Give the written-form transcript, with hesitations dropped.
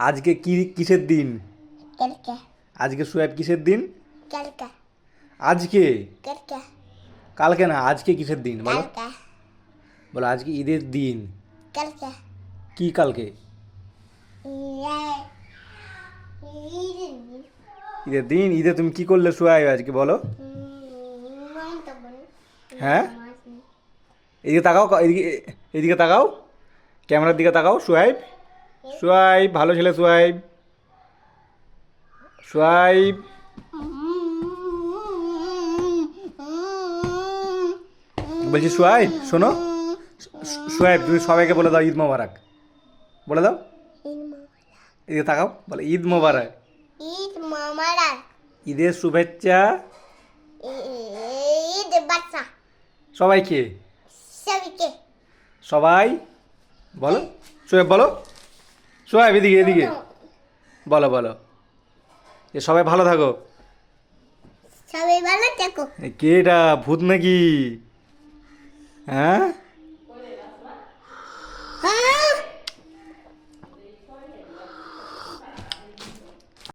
আজকে কি কিসের দিন? কালকে আজকে সোয়েব কিসের দিন? কালকে আজকে, কালকে কালকে না, আজকে কিসের দিন বলো? কালকে বলো আজকে ঈদের দিন। কালকে কি কালকে? ঈদের দিন। ঈদে তুমি কি করলে সোয়াইব আজকে বলো? হ্যাঁ, এদিকে তাকাও, এদিকে, এদিকে তাকাও, ক্যামেরার দিকে তাকাও। সোয়াইব, সোয়াইব ভালো ছেলে, সোয়াইব, সোয়াইব। বলছি সোয়াইব শোনো, সোয়াইব তুমি সবাইকে বলে দাও ঈদ মোবারক, বলে দাও। এদিকে তাকাও, বলে ঈদ মোবারক, ঈদ মোবারক, ঈদের শুভেচ্ছা ঈদ বাচ্চা সবাইকে। সবাইকে। সবাই বলো, সোয়েব বলো, সোয়েব এদিকে, এদিকে বলো, বলো এ সবাই ভালো থাকো। সবাই ভালো থাকো। এ কে এটা, ভূত নাকি? হ্যাঁ।